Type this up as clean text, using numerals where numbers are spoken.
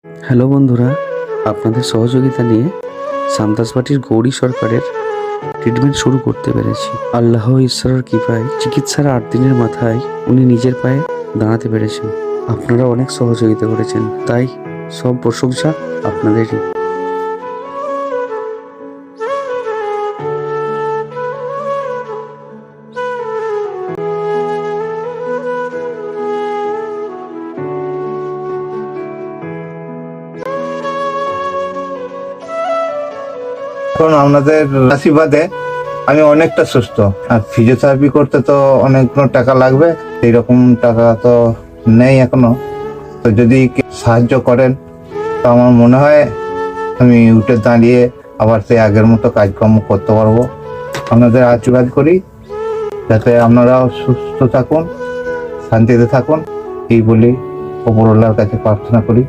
Hello বন্ধুরা, আপনাদের সহযোগিতা নিয়ে সান্তাসবাটির গৌরী সরকারের ট্রিটমেন্ট শুরু করতে পেরেছি। আল্লাহ ঈশ্বরের কৃপায় চিকিৎসার 8 দিনের মাথায় উনি নিজের পায়ে দাঁড়াতে পেরেছেন। আপনারা অনেক সহযোগিতা করেছেন, তাই সব প্রশংসা আপনাদেরই। এখন আপনাদের আশীর্বাদে আমি অনেকটা সুস্থ। আর ফিজিওথেরাপি করতে তো অনেকগুলো টাকা লাগবে, এইরকম টাকা তো নেই এখনো। তো যদি সাহায্য করেন তো আমার মনে হয় আমি উঠে দাঁড়িয়ে আবার সেই আগের মতো কাজকর্ম করতে পারবো। আপনাদের আশীর্বাদ করি যাতে আপনারাও সুস্থ থাকুন, শান্তিতে থাকুন, এই বলি ওপরওয়ালার কাছে প্রার্থনা করি।